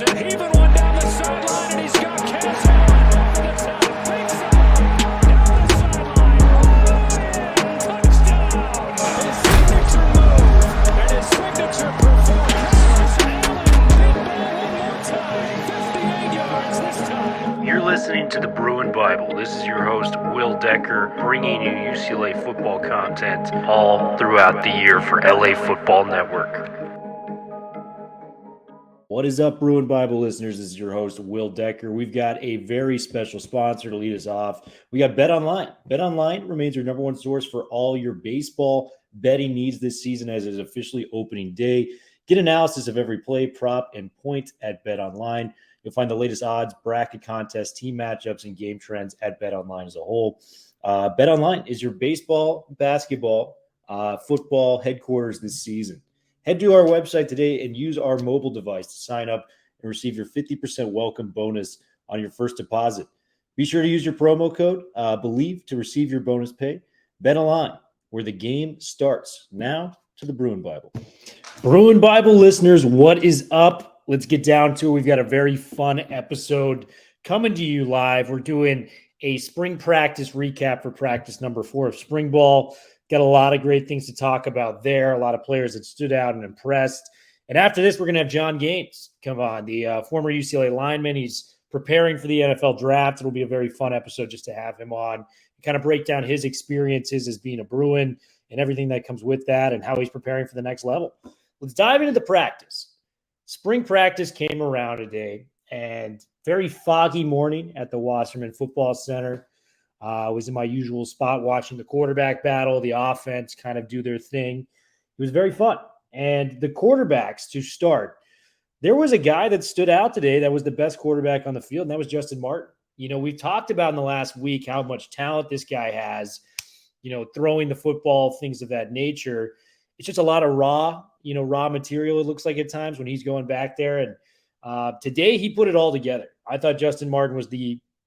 Thompson heaving one down the sideline, and he's got Kazmeir over the top. Big side, down the sideline. Touchdown! His signature move and his signature performance. Allen, big ball one more time. 58 yards this time. You're listening to the Bruin Bible. This is your host, Will Decker, bringing you UCLA football content all throughout the year for LA Football Network. What is up, Bruin Bible listeners? This is your host, Will Decker. We've got a very special sponsor to lead us off. We got BetOnline. BetOnline remains your number one source for all your baseball betting needs this season as it is officially opening day. Get analysis of every play, prop, and point at BetOnline. You'll find the latest odds, bracket contests, team matchups, and game trends at BetOnline as a whole. BetOnline is your baseball, basketball, football headquarters this season. Head to our website today and use our mobile device to sign up and receive your 50% welcome bonus on your first deposit. Be sure to use your promo code, BELIEVE, to receive your bonus pay. BetOnline, where the game starts. Now to the Bruin Bible. Bruin Bible listeners, what is up? Let's get down to it. We've got a very fun episode coming to you live. We're doing a spring practice recap for practice number 4 of spring ball. Got a lot of great things to talk about there. A lot of players that stood out and impressed. And after this, we're going to have John Gaines come on, the former UCLA lineman. He's preparing for the NFL draft. It'll be a very fun episode just to have him on, kind of break down his experiences as being a Bruin and everything that comes with that and how he's preparing for the next level. Let's dive into the practice. Spring practice came around today, and very foggy morning at the Wasserman Football Center. I was in my usual spot watching the quarterback battle, the offense kind of do their thing. It was very fun. And the quarterbacks to start, there was a guy that stood out today that was the best quarterback on the field, and that was Justin Martin. You know, we've talked about in the last week how much talent this guy has, you know, throwing the football, things of that nature. It's just a lot of raw material, it looks like at times when he's going back there. And today he put it all together. I thought Justin Martin was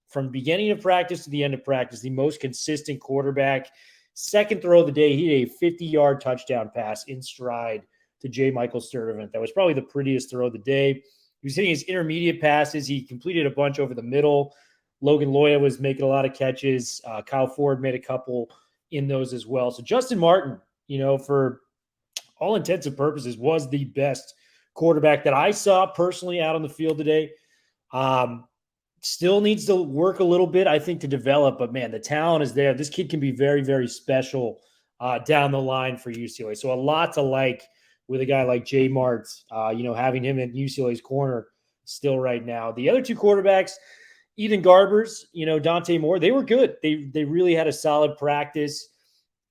from beginning of practice to the end of practice, the most consistent quarterback. Second throw of the day, he had a 50-yard touchdown pass in stride to J. Michael Sturdivant. That was probably the prettiest throw of the day. He was hitting his intermediate passes. He completed a bunch over the middle. Logan Loya was making a lot of catches. Kyle Ford made a couple in those as well. So Justin Martin, you know, for all intents and purposes, was the best quarterback that I saw personally out on the field today. Still needs to work a little bit, I think, to develop. But, man, the talent is there. This kid can be very, very special down the line for UCLA. So a lot to like with a guy like Jay Mart, having him in UCLA's corner still right now. The other two quarterbacks, Ethan Garbers, Dante Moore, they were good. They really had a solid practice.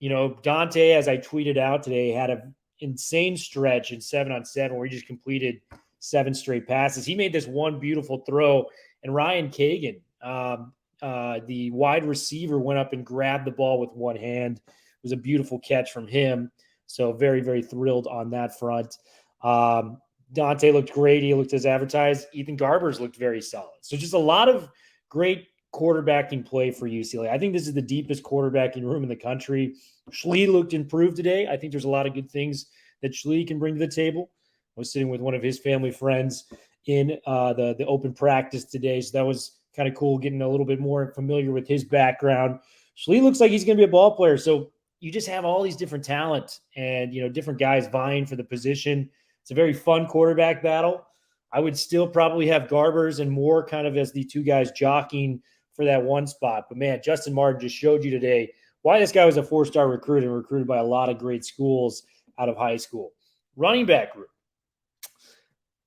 Dante, as I tweeted out today, had an insane stretch in 7-on-7 where he just completed 7 straight passes. He made this one beautiful throw. And Ryan Keegan, the wide receiver, went up and grabbed the ball with one hand. It was a beautiful catch from him. So very, very thrilled on that front. Dante looked great. He looked as advertised. Ethan Garbers looked very solid. So just a lot of great quarterbacking play for UCLA. I think this is the deepest quarterbacking room in the country. Schlee looked improved today. I think there's a lot of good things that Schlee can bring to the table. I was sitting with one of his family friends in the open practice today. So that was kind of cool, getting a little bit more familiar with his background. Schlee looks like he's going to be a ball player. So you just have all these different talent and, different guys vying for the position. It's a very fun quarterback battle. I would still probably have Garbers and Moore kind of as the two guys jockeying for that one spot. But, man, Justin Martin just showed you today why this guy was a 4-star recruit and recruited by a lot of great schools out of high school. Running back group.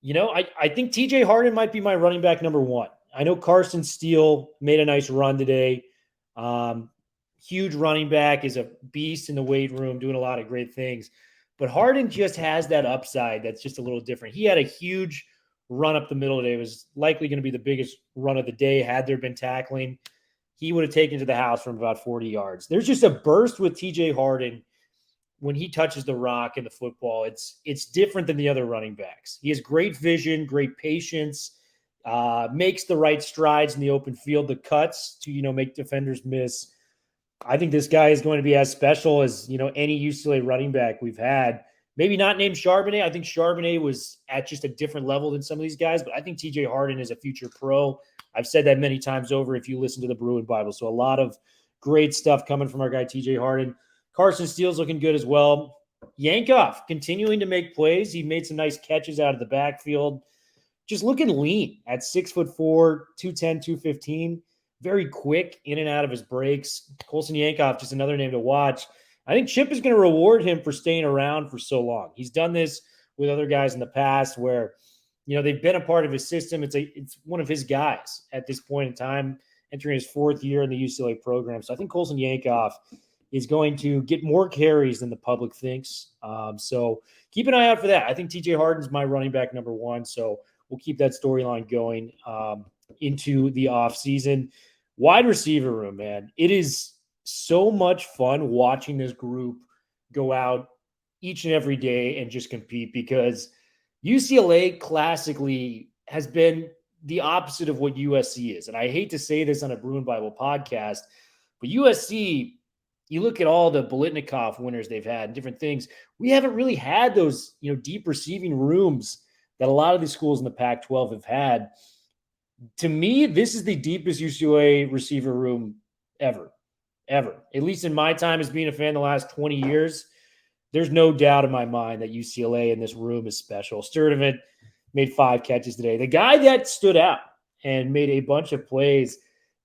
I think TJ Harden might be my running back number 1. I know Carlson Steele made a nice run today. Huge running back, is a beast in the weight room, doing a lot of great things. But Harden just has that upside that's just a little different. He had a huge run up the middle today. It was likely going to be the biggest run of the day had there been tackling. He would have taken to the house from about 40 yards. There's just a burst with TJ Harden. When he touches the rock and the football, it's different than the other running backs. He has great vision, great patience, makes the right strides in the open field, the cuts to, make defenders miss. I think this guy is going to be as special as, any UCLA running back we've had. maybe not named Charbonnet. I think Charbonnet was at just a different level than some of these guys, but I think TJ Harden is a future pro. I've said that many times over if you listen to the Bruin Bible. So a lot of great stuff coming from our guy TJ Harden. Carson Steele's looking good as well. Yankoff continuing to make plays. He made some nice catches out of the backfield. Just looking lean at 6'4", 210, 215. Very quick in and out of his breaks. Colson Yankoff, just another name to watch. I think Chip is going to reward him for staying around for so long. He's done this with other guys in the past where, they've been a part of his system. It's one of his guys at this point in time, entering his fourth year in the UCLA program. So I think Colson Yankoff is going to get more carries than the public thinks. So keep an eye out for that. I think TJ Harden's my running back number one. So we'll keep that storyline going into the offseason. Wide receiver room, man. It is so much fun watching this group go out each and every day and just compete, because UCLA classically has been the opposite of what USC is. And I hate to say this on a Bruin Bible podcast, but USC, you look at all the Bolitnikov winners they've had and different things. We haven't really had those, deep receiving rooms that a lot of the schools in the Pac-12 have had. To me, this is the deepest UCLA receiver room ever. At least in my time as being a fan the last 20 years, there's no doubt in my mind that UCLA in this room is special. Sturdivant made 5 catches today. The guy that stood out and made a bunch of plays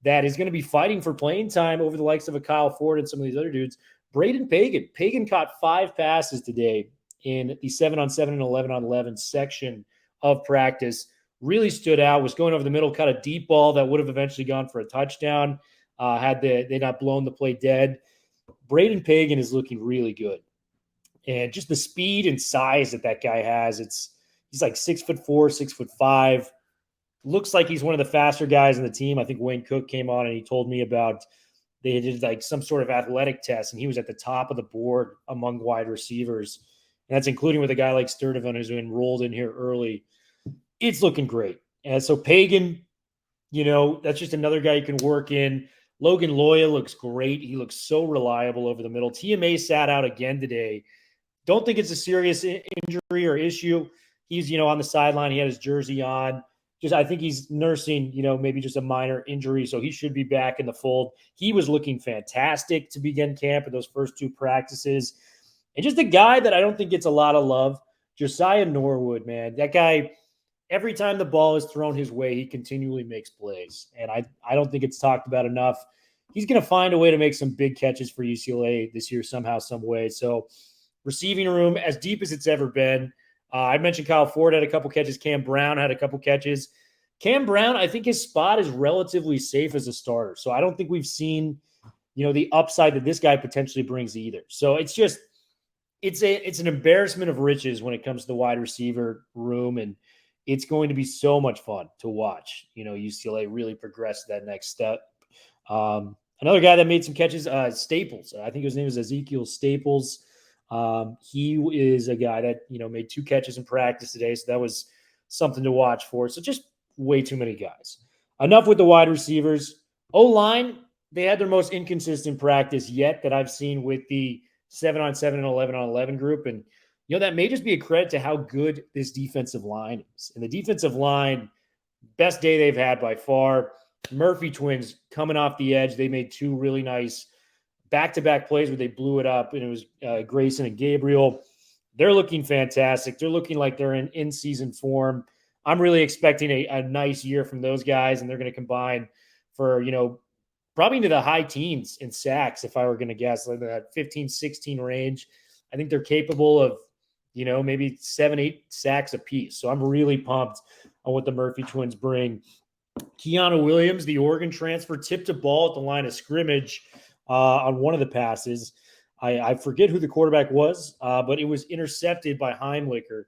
that is going to be fighting for playing time over the likes of a Kyle Ford and some of these other dudes, Braden Pagan. Pagan caught 5 passes today in the 7-on-7 and 11-on-11 section of practice. Really stood out, was going over the middle, caught a deep ball that would have eventually gone for a touchdown had they not blown the play dead. Braden Pagan is looking really good. And just the speed and size that guy has, he's like 6'4", 6'5". Looks like he's one of the faster guys in the team. I think Wayne Cook came on and he told me about they did like some sort of athletic test, and he was at the top of the board among wide receivers. And that's including with a guy like Sturdivant who's enrolled in here early. It's looking great. And so Pagan, that's just another guy you can work in. Logan Loya looks great. He looks so reliable over the middle. TMA sat out again today. Don't think it's a serious injury or issue. He's, on the sideline. He had his jersey on. I think he's nursing, maybe just a minor injury. So he should be back in the fold. He was looking fantastic to begin camp in those first 2 practices. And just a guy that I don't think gets a lot of love, Josiah Norwood, man. That guy, every time the ball is thrown his way, he continually makes plays. And I don't think it's talked about enough. He's going to find a way to make some big catches for UCLA this year somehow, some way. So receiving room as deep as it's ever been. I mentioned Kyle Ford had a couple catches. Cam Brown had a couple catches. Cam Brown, I think his spot is relatively safe as a starter. So I don't think we've seen, the upside that this guy potentially brings either. So it's an embarrassment of riches when it comes to the wide receiver room. And it's going to be so much fun to watch, UCLA really progress to that next step. Another guy that made some catches, Staples. I think his name is Ezekiel Staples. He is a guy that, made 2 catches in practice today. So that was something to watch for. So just way too many guys. Enough with the wide receivers. O-line, they had their most inconsistent practice yet that I've seen with the 7-on-7 and 11-on-11 group. And, that may just be a credit to how good this defensive line is. And the defensive line, best day they've had by far. Murphy twins coming off the edge. They made 2 really nice back-to-back plays where they blew it up, and it was Grayson and Gabriel. They're looking fantastic. They're looking like they're in in-season form. I'm really expecting a nice year from those guys, and they're going to combine for, probably into the high teens in sacks, if I were going to guess, like that 15, 16 range. I think they're capable of, maybe 7, 8 sacks apiece. So I'm really pumped on what the Murphy twins bring. Keanu Williams, the Oregon transfer, tipped a ball at the line of scrimmage on one of the passes. I forget who the quarterback was, but it was intercepted by Heimlicher,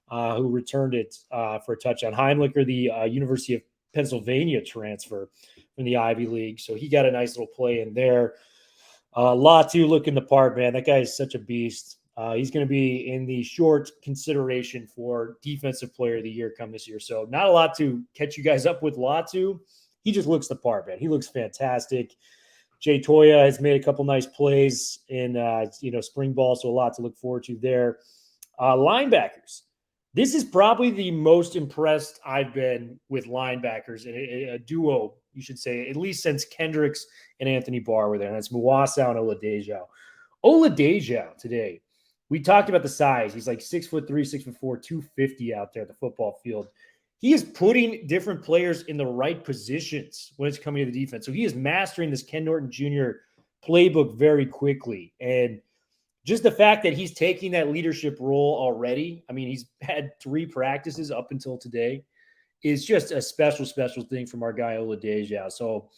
who returned it for a touchdown. Heimlicher, the University of Pennsylvania transfer from the Ivy League. So he got a nice little play in there. Latu looking the part, man. That guy is such a beast. He's going to be in the short consideration for Defensive Player of the Year come this year. So not a lot to catch you guys up with Latu. He just looks the part, man. He looks fantastic. Jay Toya has made a couple nice plays in, spring ball, so a lot to look forward to there. Linebackers. This is probably the most impressed I've been with linebackers, a duo, you should say, at least since Kendricks and Anthony Barr were there. And that's Muasau and Oladejo. Oladejo today, we talked about the size. He's like 6'3", 6'4", 250 out there at the football field. He is putting different players in the right positions when it's coming to the defense. So he is mastering this Ken Norton Jr. playbook very quickly. And just the fact that he's taking that leadership role already, I mean, he's had 3 practices up until today, is just a special, special thing from our guy Oladejo. So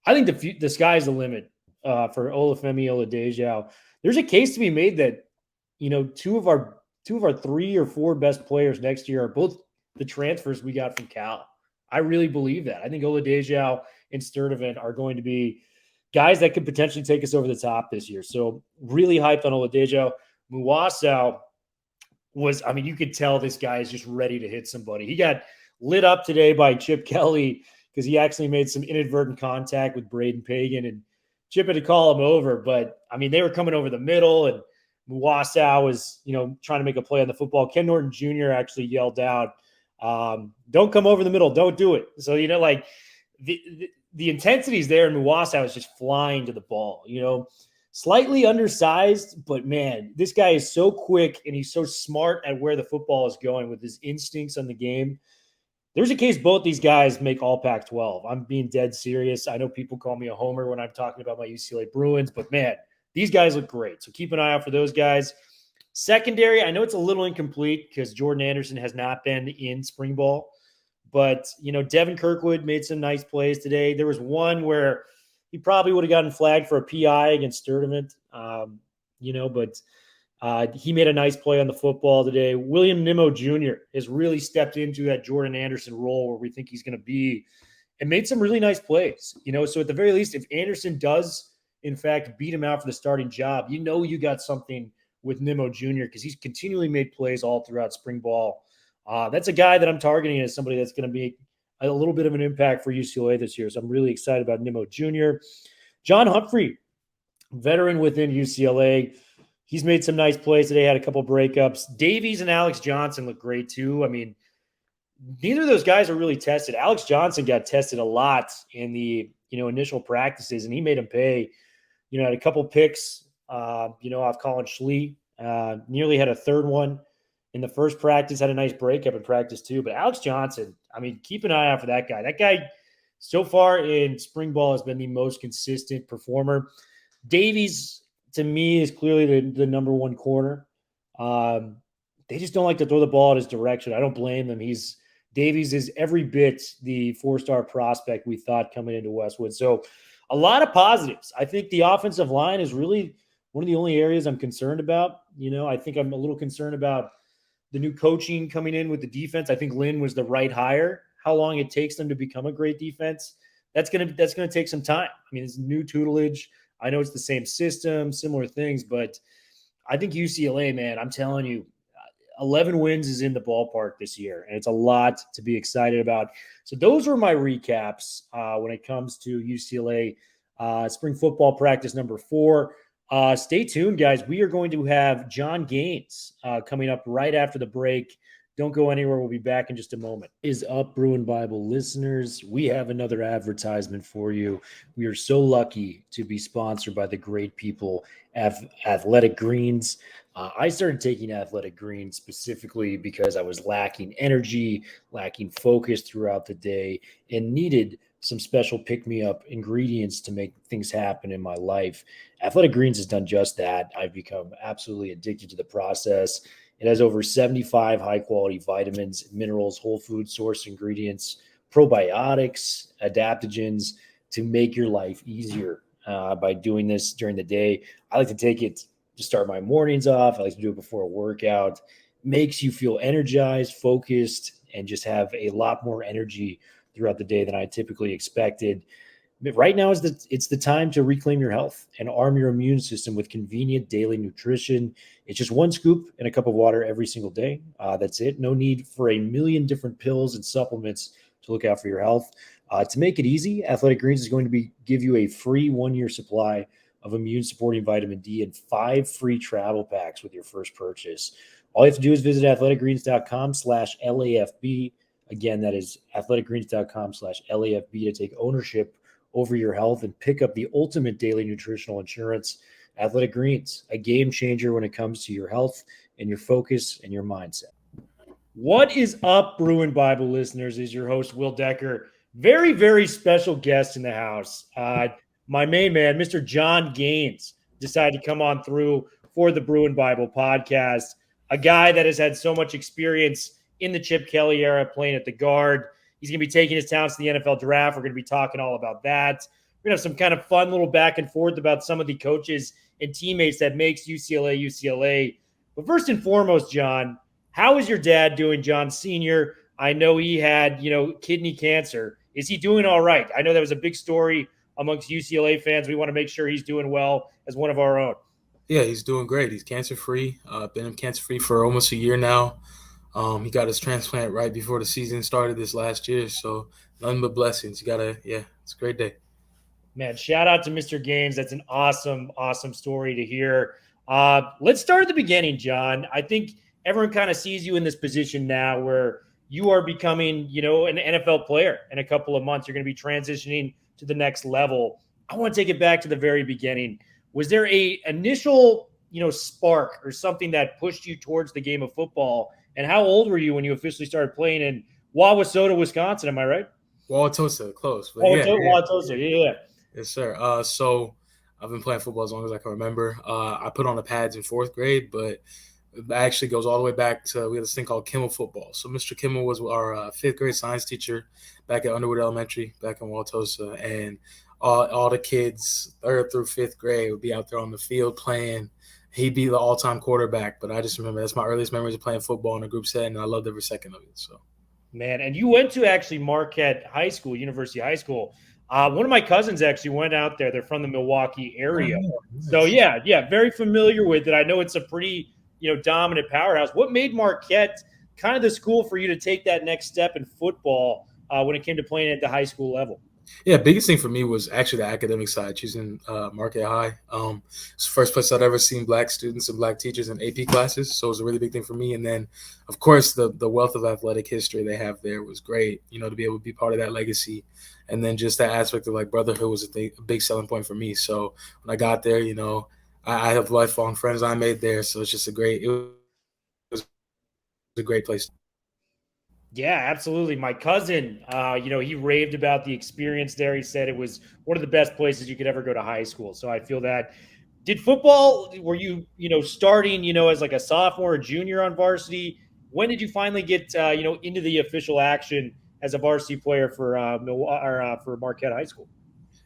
I think the sky's the limit for Oluwafemi Oladejo. There's a case to be made that, you know, two of our 3 or 4 best players next year are both the transfers we got from Cal. I really believe that. I think Oladejo and Sturdivant are going to be guys that could potentially take us over the top this year. So really hyped on Oladejo. Muasau was, I mean, you could tell this guy is just ready to hit somebody. He got lit up today by Chip Kelly because he actually made some inadvertent contact with Braden Pagan, and Chip had to call him over. But, I mean, they were coming over the middle, and Muasau was, you know, trying to make a play on the football. Ken Norton Jr. actually yelled out, don't come over the middle. Don't do it. So, you know, like the intensity is there, and Muasau is just flying to the ball, you know, slightly undersized, but man, this guy is so quick and he's so smart at where the football is going with his instincts on the game. There's a case both these guys make all Pac-12. I'm being dead serious. I know people call me a homer when I'm talking about my UCLA Bruins, but man, these guys look great. So keep an eye out for those guys. Secondary, I know it's a little incomplete because Jordan Anderson has not been in spring ball. But, you know, Devin Kirkwood made some nice plays today. There was one where he probably would have gotten flagged for a PI against Sturdivant, you know, but he made a nice play on the football today. William Nimmo Jr. has really stepped into that Jordan Anderson role where we think he's going to be and made some really nice plays, you know. So at the very least, if Anderson does, in fact, beat him out for the starting job, you know you got something with Nimmo Jr. because he's continually made plays all throughout spring ball. That's a guy that I'm targeting as somebody that's going to be a little bit of an impact for UCLA this year. So I'm really excited about Nimmo Jr. John Humphrey, veteran within UCLA. He's made some nice plays today, had a couple breakups. Davies and Alex Johnson look great too. I mean, neither of those guys are really tested. Alex Johnson got tested a lot in the, you know, initial practices, and he made him pay. You know, had a couple picks, you know, off Collin Schlee. Nearly had a third one in the first practice, had a nice breakup in practice too. But Alex Johnson, I mean, keep an eye out for that guy. That guy so far in spring ball has been the most consistent performer. Davies, to me, is clearly the number one corner. They just don't like to throw the ball in his direction. I don't blame them. Davies is every bit the 4-star prospect we thought coming into Westwood. So a lot of positives. I think the offensive line is really one of the only areas I'm concerned about. You know, I think I'm a little concerned about the new coaching coming in with the defense. I think Lynn was the right hire. How long it takes them to become a great defense, that's gonna take some time. I mean, it's new tutelage. I know it's the same system, similar things, but I think UCLA, man, I'm telling you, 11 wins is in the ballpark this year, and it's a lot to be excited about. So those were my recaps when it comes to UCLA spring football practice number 4. Stay tuned, guys. We are going to have John Gaines coming up right after the break. Don't go anywhere. We'll be back in just a moment. Is up, Bruin Bible listeners? We have another advertisement for you. We are so lucky to be sponsored by the great people at Athletic Greens. I started taking Athletic Greens specifically because I was lacking energy, lacking focus throughout the day, and needed some special pick-me-up ingredients to make things happen in my life. Athletic Greens has done just that. I've become absolutely addicted to the process. It has over 75 high-quality vitamins, minerals, whole food source ingredients, probiotics, adaptogens to make your life easier by doing this during the day. I like to take it to start my mornings off. I like to do it before a workout. Makes you feel energized, focused, and just have a lot more energy throughout the day than I typically expected. But right now it's the time to reclaim your health and arm your immune system with convenient daily nutrition. It's just one scoop in a cup of water every single day. That's it. No need for a million different pills and supplements to look out for your health. To make it easy, Athletic Greens is going to give you a free 1-year supply of immune-supporting vitamin D and 5 free travel packs with your first purchase. All you have to do is visit athleticgreens.com/LAFB. Again, that is athleticgreens.com/LAFB to take ownership over your health and pick up the ultimate daily nutritional insurance. Athletic Greens, a game changer when it comes to your health and your focus and your mindset. What is up, Bruin Bible listeners? Is your host, Will Decker. Very, very special guest in the house. My main man, Mr. John Gaines, decided to come on through for the Bruin Bible podcast. A guy that has had so much experience in the Chip Kelly era playing at the guard. He's going to be taking his talents to the NFL draft. We're going to be talking all about that. We're going to have some kind of fun little back and forth about some of the coaches and teammates that makes UCLA. But first and foremost, John, how is your dad doing, John Sr.? I know he had, kidney cancer. Is he doing all right? I know that was a big story amongst UCLA fans. We want to make sure he's doing well as one of our own. Yeah, he's doing great. He's cancer-free. Been cancer-free for almost a year now. He got his transplant right before the season started this last year, so nothing but blessings. It's a great day. Man, shout out to Mr. Gaines. That's an awesome, awesome story to hear. Let's start at the beginning, John. I think everyone kind of sees you in this position now where you are becoming, an NFL player in a couple of months. You're going to be transitioning to the next level. I want to take it back to the very beginning. Was there a initial, spark or something that pushed you towards the game of football? And how old were you when you officially started playing in Wauwatosa, Wisconsin? Am I right? Wauwatosa, close. Wauwatosa, yeah. Yes, sir. So I've been playing football as long as I can remember. I put on the pads in 4th grade, but it actually goes all the way back to, we had this thing called Kimmel football. So Mr. Kimmel was our 5th grade science teacher back at Underwood Elementary, back in Wauwatosa. And all the kids 3rd through 5th grade would be out there on the field playing. He'd be the all-time quarterback, but I just remember that's my earliest memories of playing football in a group setting, and I loved every second of it. So, man, and you went to actually Marquette High School, University High School. One of my cousins actually went out there. They're from the Milwaukee area. Oh, nice. So, yeah, very familiar with it. I know it's a pretty, dominant powerhouse. What made Marquette kind of the school for you to take that next step in football when it came to playing at the high school level? Yeah, biggest thing for me was actually the academic side, choosing Marquette High. It's the first place I'd ever seen Black students and Black teachers in AP classes, so it was a really big thig for me. And then, of course, the wealth of athletic history they have there was great, to be able to be part of that legacy. And then just that aspect of, brotherhood was a big selling point for me. So when I got there, I have lifelong friends I made there, so it's just a great place. Yeah, absolutely. My cousin, he raved about the experience there. He said it was one of the best places you could ever go to high school. So I feel that. Did football, were you, starting, as like a sophomore or junior on varsity? When did you finally get, into the official action as a varsity player for Marquette High School?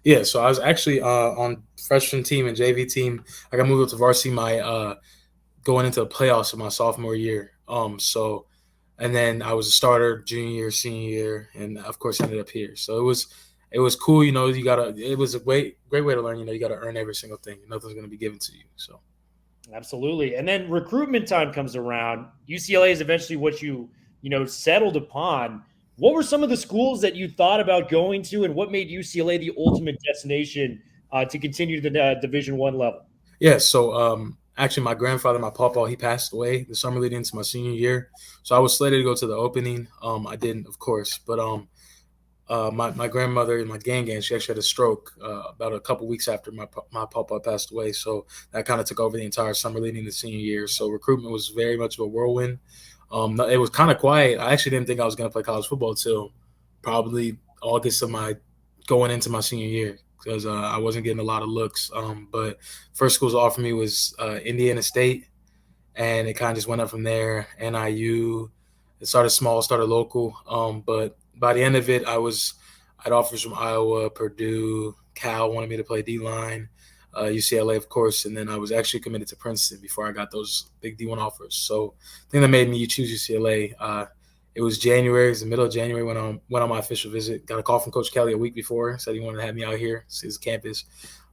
Yeah, so I was actually on freshman team and JV team. I got moved up to varsity going into the playoffs of my sophomore year. And then I was a starter junior year, senior year, and of course ended up here. So it was cool. It was a great way to learn. You got to earn every single thing. Nothing's going to be given to you. So absolutely. And then recruitment time comes around. UCLA is eventually what you settled upon. What were some of the schools that you thought about going to, and what made UCLA the ultimate destination to continue the Division I level? Yeah. So actually, my grandfather, my pawpaw, he passed away the summer leading into my senior year. So I was slated to go to the opening. I didn't, of course. But my grandmother and my gang, she actually had a stroke about a couple weeks after my pawpaw passed away. So that kind of took over the entire summer leading to senior year. So recruitment was very much of a whirlwind. It was kind of quiet. I actually didn't think I was going to play college football until probably August of going into my senior year, because I wasn't getting a lot of looks. But first schools to offer me was Indiana State, and it kind of just went up from there. NIU, it started small, started local. But by the end of it, I had offers from Iowa, Purdue, Cal wanted me to play D-line, UCLA, of course, and then I was actually committed to Princeton before I got those big D1 offers. So the thing that made me choose UCLA, it was January. It was the middle of January when I went on my official visit. Got a call from Coach Kelly a week before, said he wanted to have me out here, see his campus.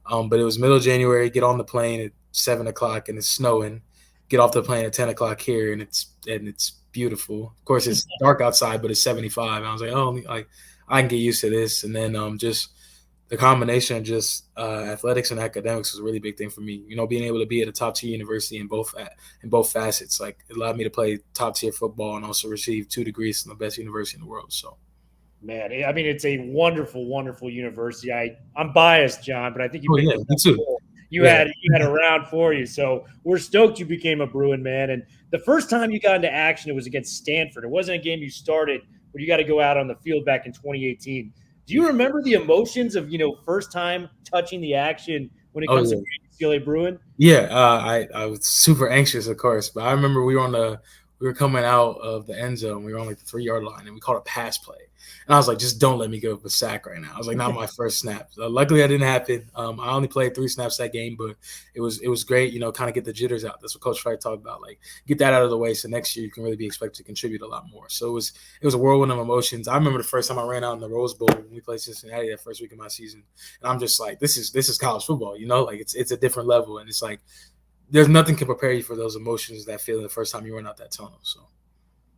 But it was middle of January, get on the plane at 7 o'clock and it's snowing. Get off the plane at 10 o'clock here and it's beautiful. Of course, it's dark outside, but it's 75. And I was like, I can get used to this. And then just the combination of just athletics and academics was a really big thing for me. Being able to be at a top tier university in both facets, like it allowed me to play top tier football and also receive 2 degrees from the best university in the world. So, man, I mean, it's a wonderful, wonderful university. I'm biased, John, but I think you picked me too. You had a round for you. So we're stoked you became a Bruin, man. And the first time you got into action, it was against Stanford. It wasn't a game you started, but you got to go out on the field back in 2018. Do you remember the emotions of, first time touching the action when it comes to UCLA Bruin? Yeah, I was super anxious, of course. But I remember we were coming out of the end zone. We were on like the 3-yard line, and we called a pass play. And I was like, just don't let me go up a sack right now. I was like, not my first snap. Luckily, that didn't happen. I only played 3 snaps that game, but it was great, kind of get the jitters out. That's what Coach Wright talked about, like get that out of the way so next year you can really be expected to contribute a lot more. So it was a whirlwind of emotions. I remember the first time I ran out in the Rose Bowl when we played Cincinnati that first week of my season. And I'm just like, this is college football, like it's a different level. And it's like there's nothing can prepare you for those emotions, that feeling the first time you run out that tunnel. So.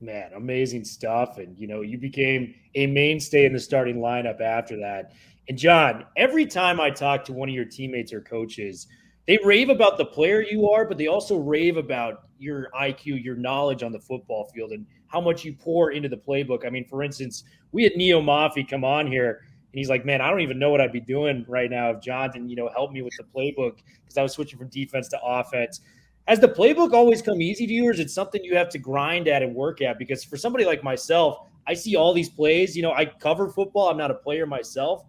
Man, amazing stuff. And, you became a mainstay in the starting lineup after that. And, John, every time I talk to one of your teammates or coaches, they rave about the player you are, but they also rave about your IQ, your knowledge on the football field, and how much you pour into the playbook. I mean, for instance, we had Neo Mafi come on here, and he's like, man, I don't even know what I'd be doing right now if John didn't, help me with the playbook, because I was switching from defense to offense. Has the playbook always come easy to you, or is it something you have to grind at and work at? Because for somebody like myself, I see all these plays. I cover football. I'm not a player myself.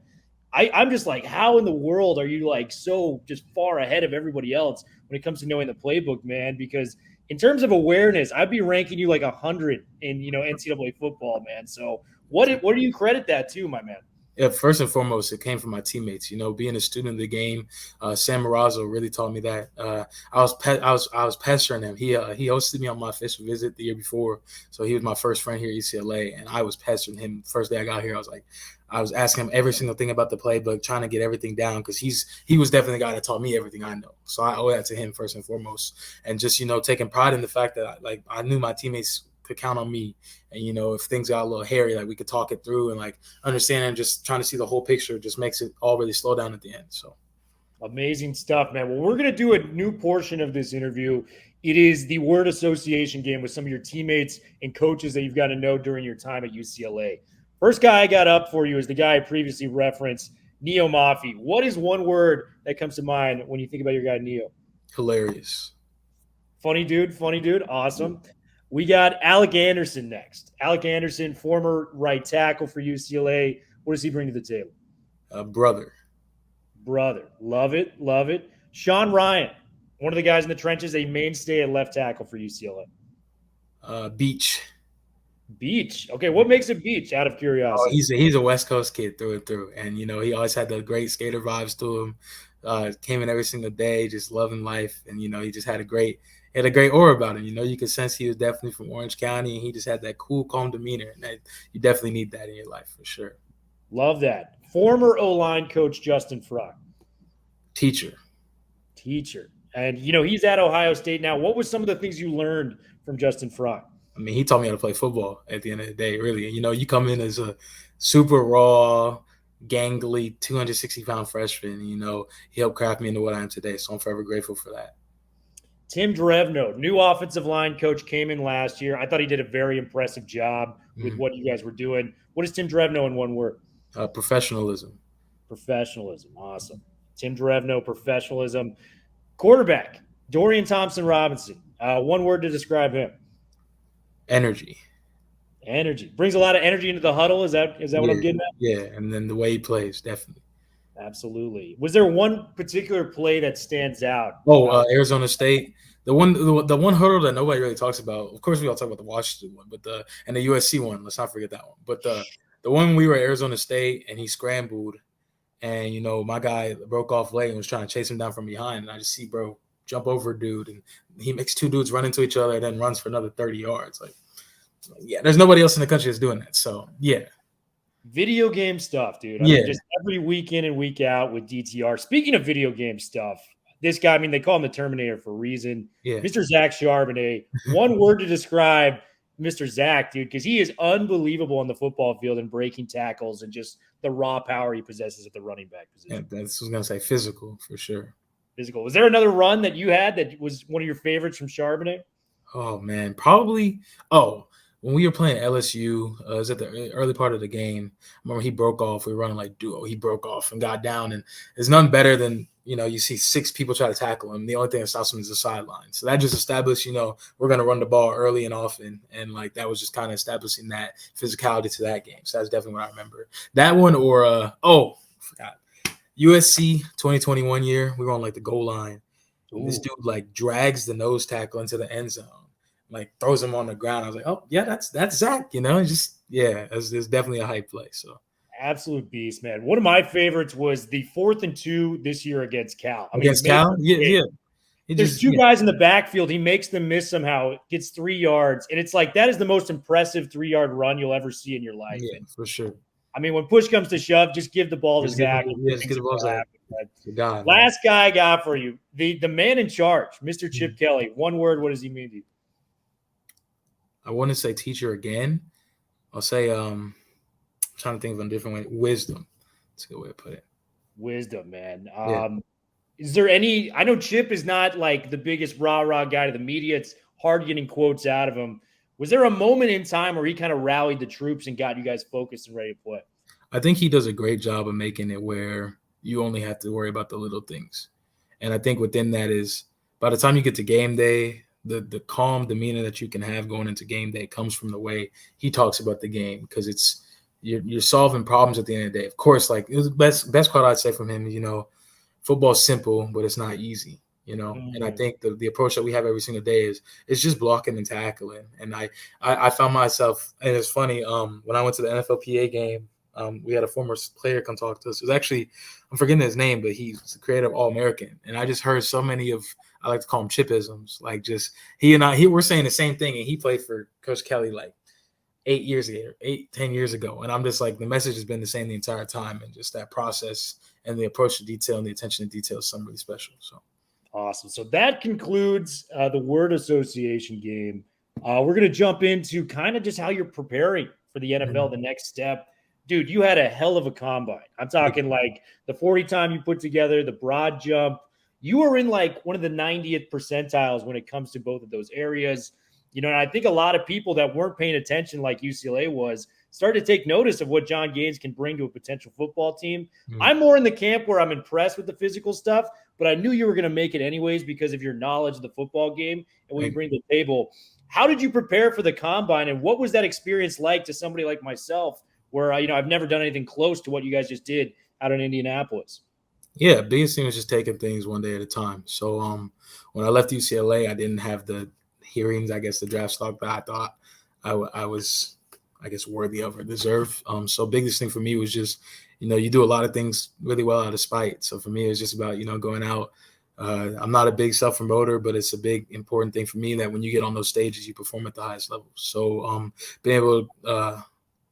I'm just like, how in the world are you like so just far ahead of everybody else when it comes to knowing the playbook, man? Because in terms of awareness, I'd be ranking you like 100 in NCAA football, man. So what do you credit that to, my man? Yeah, first and foremost, it came from my teammates. Being a student of the game, Sam Marazzo really taught me that. I was pestering him. He hosted me on my official visit the year before, so he was my first friend here at UCLA, and I was pestering him first day I got here. I was asking him every single thing about the playbook, trying to get everything down, because he was definitely the guy that taught me everything I know. So I owe that to him first and foremost, and just taking pride in the fact that I knew my teammates could count on me. And, if things got a little hairy, like we could talk it through, and like understanding and just trying to see the whole picture just makes it all really slow down at the end. So amazing stuff, man. Well, we're going to do a new portion of this interview. It is the word association game with some of your teammates and coaches that you've got to know during your time at UCLA. First guy I got up for you is the guy I previously referenced, Neo Mafi. What is one word that comes to mind when you think about your guy, Neo? Hilarious. Funny dude. Awesome. We got Alec Anderson next. Alec Anderson, former right tackle for UCLA. What does he bring to the table? Brother. Love it. Sean Ryan, one of the guys in the trenches, a mainstay at left tackle for UCLA. Beach. Okay, what makes a Beach, out of curiosity? He's a West Coast kid through and through. And, he always had the great skater vibes to him. Came in every single day, just loving life. And, he just had a great aura about him. You could sense he was definitely from Orange County, and he just had that cool, calm demeanor. And you definitely need that in your life for sure. Love that. Former O-line coach Justin Frock. Teacher. And, he's at Ohio State now. What was some of the things you learned from Justin Frock? I mean, he taught me how to play football at the end of the day, really. You come in as a super raw, gangly, 260-pound freshman. He helped craft me into what I am today, so I'm forever grateful for that. Tim Drevno, new offensive line coach, came in last year. I thought he did a very impressive job with what you guys were doing. What is Tim Drevno in one word? Professionalism. Awesome. Tim Drevno, professionalism. Quarterback, Dorian Thompson-Robinson. One word to describe him. Energy. Brings a lot of energy into the huddle. Is that what I'm getting at? Yeah, and then the way he plays, definitely. Absolutely. Was there one particular play that stands out? Arizona State. The one hurdle that nobody really talks about. Of course, we all talk about the Washington one, but the USC one. Let's not forget that one. But the one we were at Arizona State and he scrambled, and my guy broke off late and was trying to chase him down from behind, and I just see bro jump over a dude, and he makes 2 dudes run into each other and then runs for another 30 yards. Yeah, there's nobody else in the country that's doing that. So yeah. Video game stuff, dude. I mean, just every week in and week out with DTR. Speaking of video game stuff, this guy, they call him the Terminator for a reason. Yeah. Mr. Zach Charbonnet. One word to describe Mr. Zach, dude, because he is unbelievable on the football field and breaking tackles and just the raw power he possesses at the running back position. Yeah, that's what I was going to say, physical for sure. Physical. Was there another run that you had that was one of your favorites from Charbonnet? Oh, man, probably. Oh, when we were playing LSU, it was at the early part of the game. I remember he broke off. We were running like duo. He broke off and got down. And there's nothing better than, you see 6 people try to tackle him. The only thing that stops him is the sideline. So that just established, we're going to run the ball early and often. And, like, that was just kind of establishing that physicality to that game. So that's definitely what I remember. That one or, I forgot. USC 2021 year, we were on, like, the goal line. And this dude, like, drags the nose tackle into the end zone. Like, throws him on the ground. I was like, oh, yeah, that's Zach, it's definitely a hype play. So absolute beast, man. One of my favorites was the 4th and 2 this year against Cal. Cal? Yeah. There's 2 guys in the backfield. He makes them miss somehow, gets 3 yards. And it's like, that is the most impressive 3-yard run you'll ever see in your life. Yeah, for sure. I mean, when push comes to shove, just give the ball to Zach. Just give the ball to Zach. Last guy I got for you, the man in charge, Mr. Chip Kelly. One word, what does he mean to you? I want to say teacher again. I'll say I'm trying to think of a different way. Wisdom. That's a good way to put it. Wisdom, man. Is there any – I know Chip is not like the biggest rah-rah guy to the media. It's hard getting quotes out of him. Was there a moment in time where he kind of rallied the troops and got you guys focused and ready to play? I think he does a great job of making it where you only have to worry about the little things. And I think within that is by the time you get to game day – the calm demeanor that you can have going into game day comes from the way he talks about the game, because it's you're solving problems at the end of the day. Of course, like it was the best quote I'd say from him, football's simple, but it's not easy, And I think the approach that we have every single day is it's just blocking and tackling. And I found myself, and it's funny, when I went to the NFLPA game, we had a former player come talk to us. It was actually, I'm forgetting his name, but he's the creative All-American. And I just heard so many of, I like to call them Chipisms. Like just he and I, we're saying the same thing. And he played for Coach Kelly like 10 years ago. And I'm just like, the message has been the same the entire time. And just that process and the approach to detail and the attention to detail is something really special. So awesome. So that concludes the word association game. We're going to jump into kind of just how you're preparing for the NFL, the next step. Dude, you had a hell of a combine. I'm talking like the 40 time you put together, the broad jump. You were in like one of the 90th percentiles when it comes to both of those areas. And I think a lot of people that weren't paying attention like UCLA was started to take notice of what John Gaines can bring to a potential football team. I'm more in the camp where I'm impressed with the physical stuff, but I knew you were going to make it anyways because of your knowledge of the football game and what you bring to the table. How did you prepare for the combine, and what was that experience like to somebody like myself where, I've never done anything close to what you guys just did out in Indianapolis? Yeah, biggest thing was just taking things one day at a time. So when I left UCLA, I didn't have the hearings, the draft stock that I thought I was, worthy of or deserve. So biggest thing for me was just, you do a lot of things really well out of spite. So for me, it was just about, going out. I'm not a big self-promoter, but it's a big important thing for me that when you get on those stages, you perform at the highest level. So being able to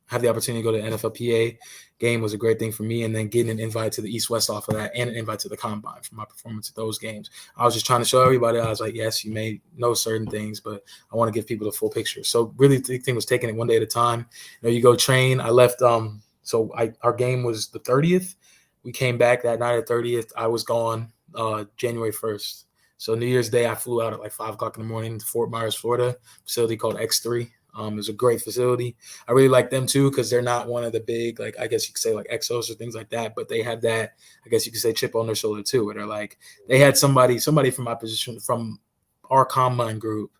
have the opportunity to go to the NFLPA game was a great thing for me. And then getting an invite to the East-West off of that and an invite to the Combine for my performance at those games. I was just trying to show everybody, I was like, yes, you may know certain things, but I want to give people the full picture. So really the thing was taking it one day at a time. You go train. I left. Our game was the 30th. We came back that night at 30th. I was gone January 1st. So New Year's Day, I flew out at like 5 o'clock in the morning to Fort Myers, Florida, facility called X3. It was a great facility. I really like them too because they're not one of the big, like I guess you could say like Exos or things like that, but they have that, I guess you could say chip on their shoulder too, where they're like, they had somebody from my position, from our combine group,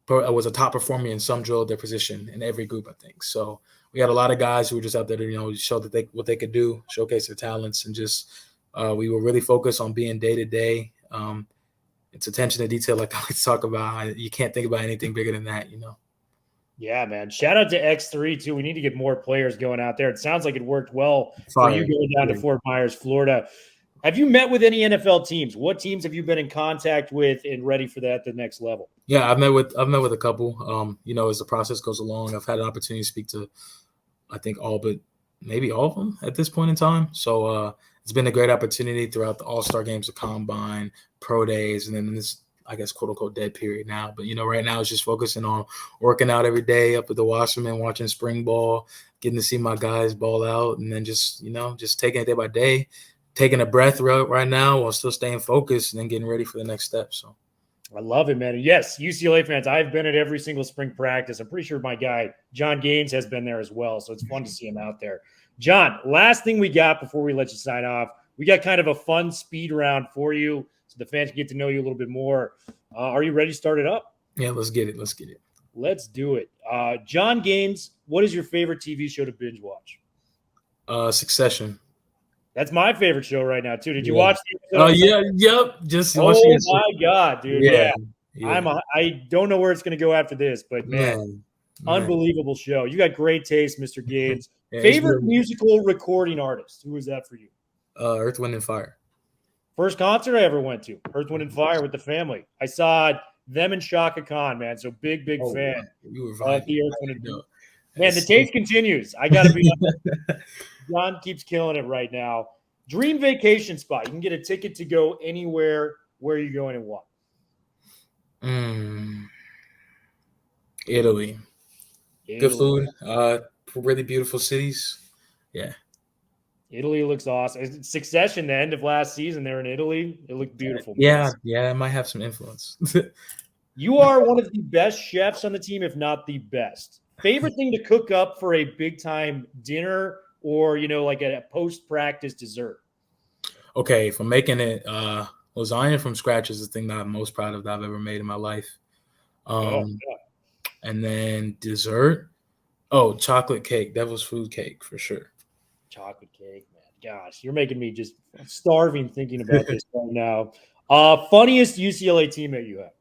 was a top performer in some drill at their position in every group, I think. So we had a lot of guys who were just out there to, show that what they could do, showcase their talents, and just we were really focused on being day to day. It's attention to detail, like I always talk about. You can't think about anything bigger than that, Yeah, man. Shout out to X3 too. We need to get more players going out there. It sounds like it worked well for you going down to Fort Myers, Florida. Have you met with any NFL teams? What teams have you been in contact with and ready for that at the next level? Yeah, I've met with a couple. As the process goes along, I've had an opportunity to speak to, I think maybe all of them at this point in time. So it's been a great opportunity throughout the All-Star games, the Combine, Pro Days, and then this I guess, quote unquote, dead period now. But, right now it's just focusing on working out every day up at the Wasserman, watching spring ball, getting to see my guys ball out, and then just taking it day by day, taking a breath right now while still staying focused and then getting ready for the next step. So I love it, man. And yes, UCLA fans, I've been at every single spring practice. I'm pretty sure my guy, John Gaines, has been there as well. So it's fun to see him out there. John, last thing we got before we let you sign off, we got kind of a fun speed round for you so the fans can get to know you a little bit more. Are you ready to start it up? Yeah, let's get it. Let's do it. John Gaines, what is your favorite TV show to binge watch? Succession. That's my favorite show right now, too. Did you watch the episode? Yep. Just watching it. My God, dude. Yeah. I don't know where it's going to go after this, but man, unbelievable show. You got great taste, Mr. Gaines. Favorite musical recording artist? Who is that for you? Earth, Wind, and Fire. First concert I ever went to, Earth, Wind, and Fire with the family. I saw them and Shaka Khan, man. So big fan of the Earth, Wind, and Fire. Man, the taste continues. I got to be honest. John keeps killing it right now. Dream vacation spot. You can get a ticket to go anywhere. Where are you going and what? Italy. Good food. Really beautiful cities. Yeah. Italy looks awesome. Succession, the end of last season, they're in Italy. It looked beautiful. Yeah, it might have some influence. You are one of the best chefs on the team, if not the best. Favorite thing to cook up for a big-time dinner or, like a post-practice dessert? Okay, for making it, lasagna from scratch is the thing that I'm most proud of that I've ever made in my life. And then dessert, chocolate cake, devil's food cake for sure. Chocolate cake, man. Gosh, you're making me just starving thinking about this right now. Funniest UCLA teammate you have?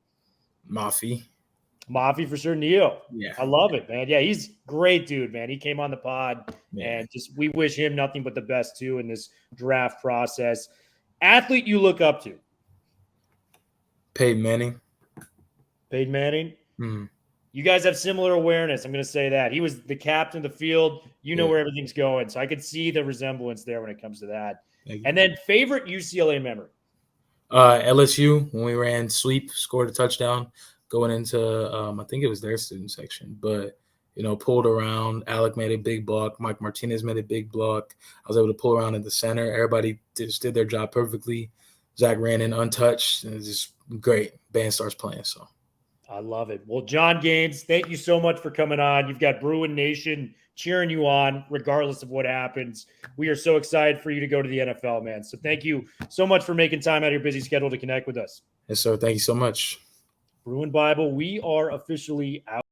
Mafi for sure. Neo. Yeah. I love it, man. Yeah, he's great dude, man. He came on the pod and we wish him nothing but the best too in this draft process. Athlete you look up to? Peyton Manning. Mm-hmm. You guys have similar awareness. I'm going to say that. He was the captain of the field. You know where everything's going. So I could see the resemblance there when it comes to that. And then favorite UCLA memory? LSU, when we ran sweep, scored a touchdown going into, I think it was their student section. But, pulled around. Alec made a big block. Mike Martinez made a big block. I was able to pull around in the center. Everybody just did their job perfectly. Zach ran in untouched. And it was just great. Band starts playing, so. I love it. Well, John Gaines, thank you so much for coming on. You've got Bruin Nation cheering you on regardless of what happens. We are so excited for you to go to the NFL, man. So thank you so much for making time out of your busy schedule to connect with us. Yes, sir. Thank you so much. Bruin Bible, we are officially out.